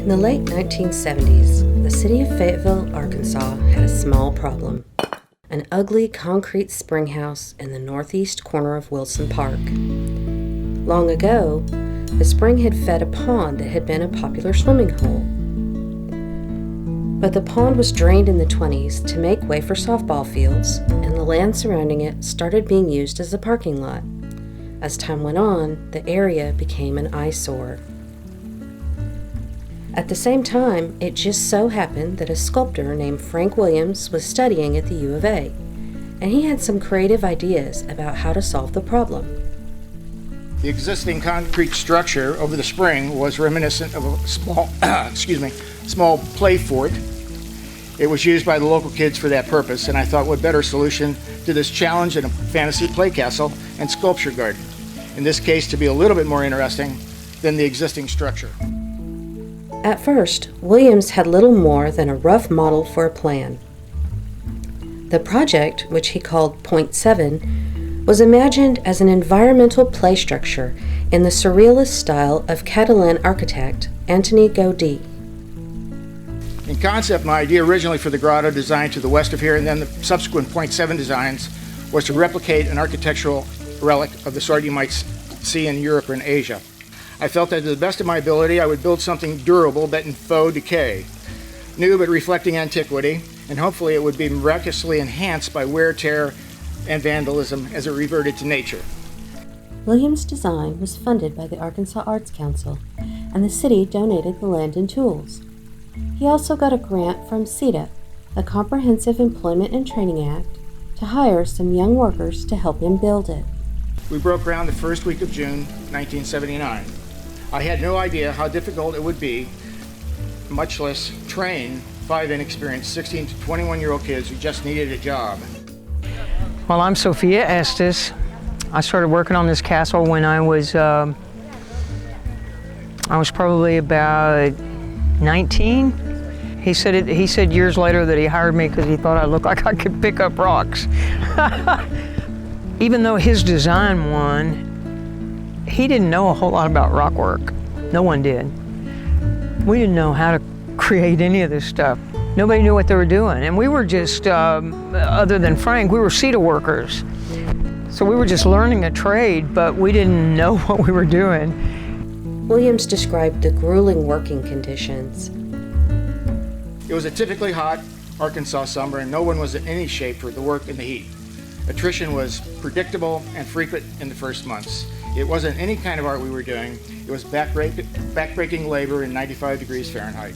In the late 1970s, the city of Fayetteville, Arkansas had a small problem. An ugly concrete spring house in the northeast corner of Wilson Park. Long ago, the spring had fed a pond that had been a popular swimming hole. But the pond was drained in the 1920s to make way for softball fields, and the land surrounding it started being used as a parking lot. As time went on, the area became an eyesore. At the same time, it just so happened that a sculptor named Frank Williams was studying at the U of A, and he had some creative ideas about how to solve the problem. The existing concrete structure over the spring was reminiscent of a small play fort. It was used by the local kids for that purpose, and I thought what better solution to this challenge than a fantasy play castle and sculpture garden. In this case, to be a little bit more interesting than the existing structure. At first, Williams had little more than a rough model for a plan. The project, which he called Point 7, was imagined as an environmental play structure in the surrealist style of Catalan architect Antoni Gaudí. In concept, my idea originally for the grotto designed to the west of here and then the subsequent Point 7 designs was to replicate an architectural relic of the sort you might see in Europe or in Asia. I felt that to the best of my ability, I would build something durable but in faux decay, new but reflecting antiquity, and hopefully it would be miraculously enhanced by wear, tear, and vandalism as it reverted to nature. Williams' design was funded by the Arkansas Arts Council, and the city donated the land and tools. He also got a grant from CETA, the Comprehensive Employment and Training Act, to hire some young workers to help him build it. We broke ground the first week of June 1979. I had no idea how difficult it would be, much less train 5 inexperienced 16 to 21-year-old kids who just needed a job. Well, I'm Sophia Estes. I started working on this castle when I was probably about 19. He said years later that he hired me because he thought I looked like I could pick up rocks. Even though his design won, he didn't know a whole lot about rock work. No one did. We didn't know how to create any of this stuff. Nobody knew what they were doing. And we were just, other than Frank, we were CETA workers. So we were just learning a trade, but we didn't know what we were doing. Williams described the grueling working conditions. It was a typically hot Arkansas summer and no one was in any shape for the work in the heat. Attrition was predictable and frequent in the first months. It wasn't any kind of art we were doing. It was backbreaking labor in 95 degrees Fahrenheit.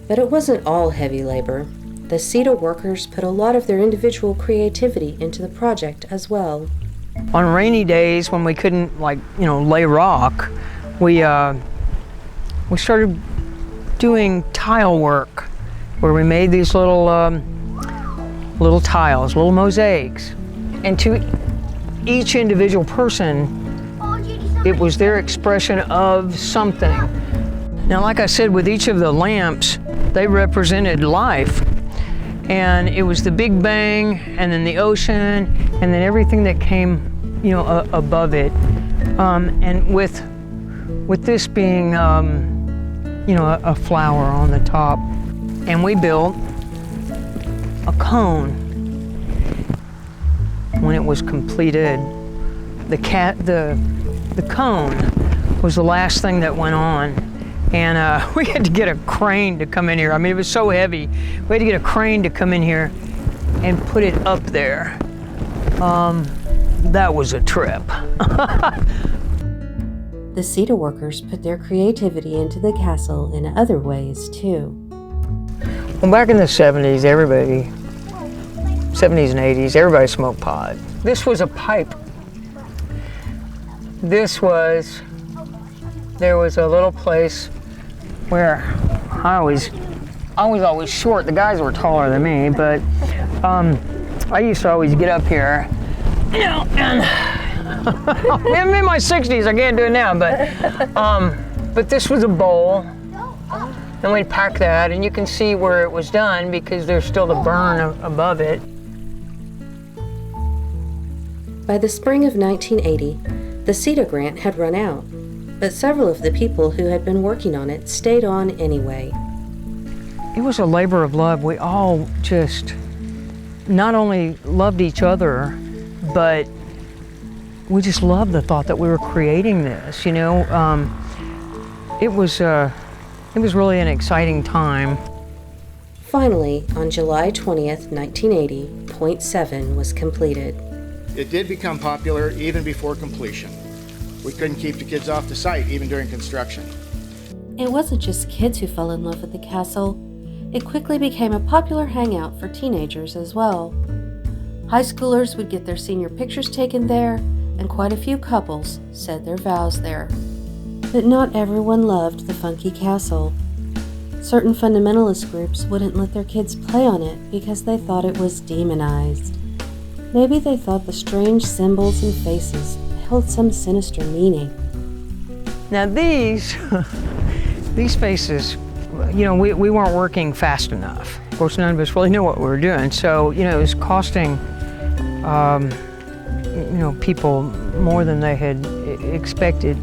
But it wasn't all heavy labor. The CETA workers put a lot of their individual creativity into the project as well. On rainy days when we couldn't, lay rock, we started doing tile work where we made these little tiles, little mosaics. And to each individual person, it was their expression of something. Now, like I said, with each of the lamps, they represented life. And it was the Big Bang, and then the ocean, and then everything that came, above it. And with this being, a flower on the top. And we built a cone. When it was completed, the cone was the last thing that went on. And we had to get a crane to come in here. I mean, it was so heavy. We had to get a crane to come in here and put it up there. That was a trip. The CETA workers put their creativity into the castle in other ways, too. Well, back in the 70s, 70s and 80s, everybody smoked pot. This was a pipe. There was a little place where I was always short. The guys were taller than me, but I used to always get up here, and I'm in my 60s, I can't do it now, but this was a bowl, and we'd pack that, and you can see where it was done because there's still the burn above it. By the spring of 1980, the CETA grant had run out, but several of the people who had been working on it stayed on anyway. It was a labor of love. We all just not only loved each other, but we just loved the thought that we were creating this, you know. It was really an exciting time. Finally, on July 20th, 1980, Point 7 was completed. It did become popular even before completion. We couldn't keep the kids off the site even during construction. It wasn't just kids who fell in love with the castle. It quickly became a popular hangout for teenagers as well. High schoolers would get their senior pictures taken there, and quite a few couples said their vows there. But not everyone loved the funky castle. Certain fundamentalist groups wouldn't let their kids play on it because they thought it was demonized. Maybe they thought the strange symbols and faces held some sinister meaning. Now these faces, you know, we weren't working fast enough. Of course, none of us really knew what we were doing. So, you know, it was costing, you know, people more than they had expected.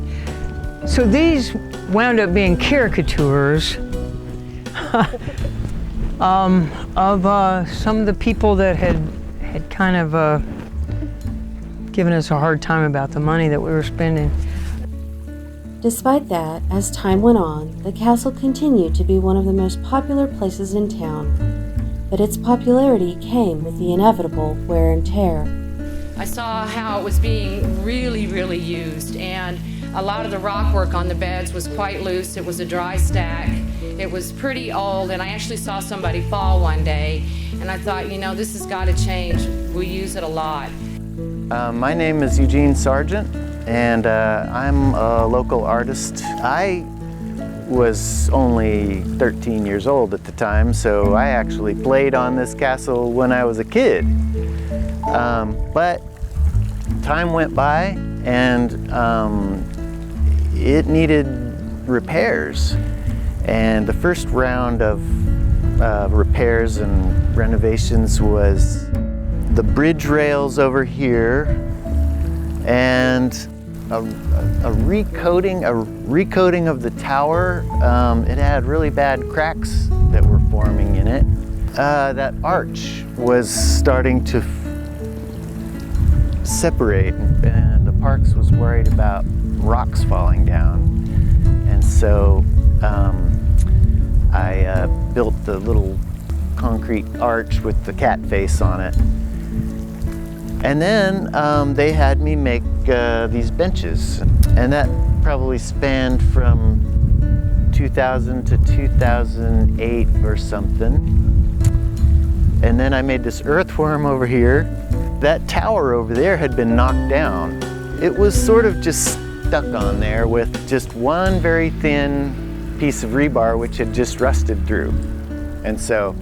So these wound up being caricatures of some of the people that had kind of given us a hard time about the money that we were spending. Despite that, as time went on, the castle continued to be one of the most popular places in town. But its popularity came with the inevitable wear and tear. I saw how it was being really used, and a lot of the rock work on the beds was quite loose. It was a dry stack. It was pretty old, and I actually saw somebody fall one day, and I thought, you know, this has got to change. We use it a lot. My name is Eugene Sargent, and I'm a local artist. I was only 13 years old at the time, so I actually played on this castle when I was a kid. But time went by, and it needed repairs. And the first round of repairs and renovations was the bridge rails over here, and a recoating of the tower. It had really bad cracks that were forming in it. That arch was starting to separate, and the Parks was worried about rocks falling down. And so I built the little concrete arch with the cat face on it. And then they had me make these benches, and that probably spanned from 2000 to 2008 or something. And then I made this earthworm over here. That tower over there had been knocked down. It was sort of just stuck on there with just one very thin piece of rebar which had just rusted through. And so,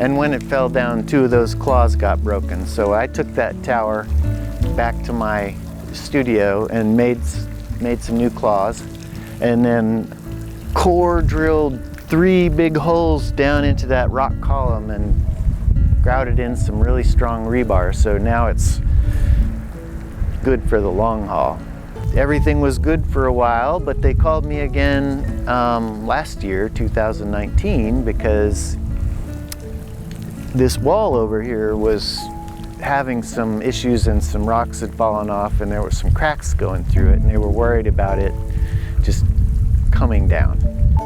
and when it fell down, two of those claws got broken. So I took that tower back to my studio and made some new claws, and then core drilled 3 big holes down into that rock column and grouted in some really strong rebar. So now it's good for the long haul. Everything was good for a while, but they called me again last year, 2019, because this wall over here was having some issues, and some rocks had fallen off, and there were some cracks going through it, and they were worried about it just coming down.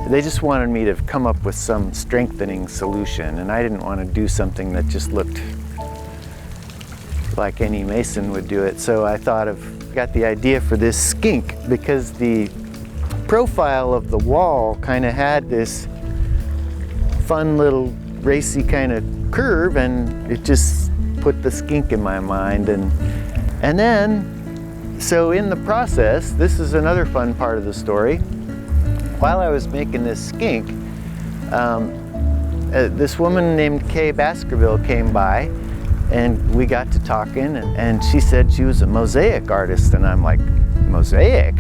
They just wanted me to come up with some strengthening solution, and I didn't want to do something that just looked like any mason would do it. So I got the idea for this skink, because the profile of the wall kind of had this fun little racy kind of curve, and it just put the skink in my mind. And then, so in the process, this is another fun part of the story. While I was making this skink, this woman named Kay Baskerville came by, and we got to talking, and she said she was a mosaic artist, and I'm like, mosaic?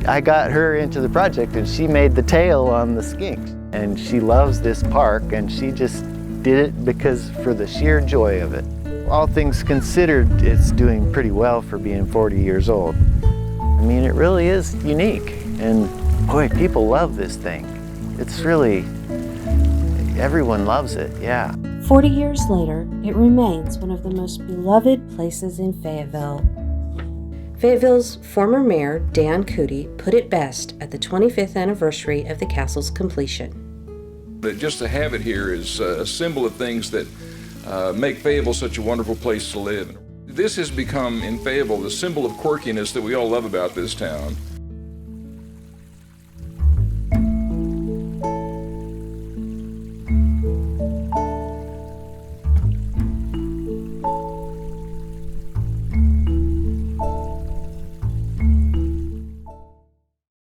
I got her into the project, and she made the tail on the skink. And she loves this park, and she just did it for the sheer joy of it. all things considered, it's doing pretty well for being 40 years old. I mean, it really is unique, and boy, people love this thing. It's really, everyone loves it, yeah. 40 years later, it remains one of the most beloved places in Fayetteville. Fayetteville's former mayor, Dan Cootie, put it best at the 25th anniversary of the castle's completion. But just to have it here is a symbol of things that make Fayetteville such a wonderful place to live. This has become, in Fayetteville, the symbol of quirkiness that we all love about this town.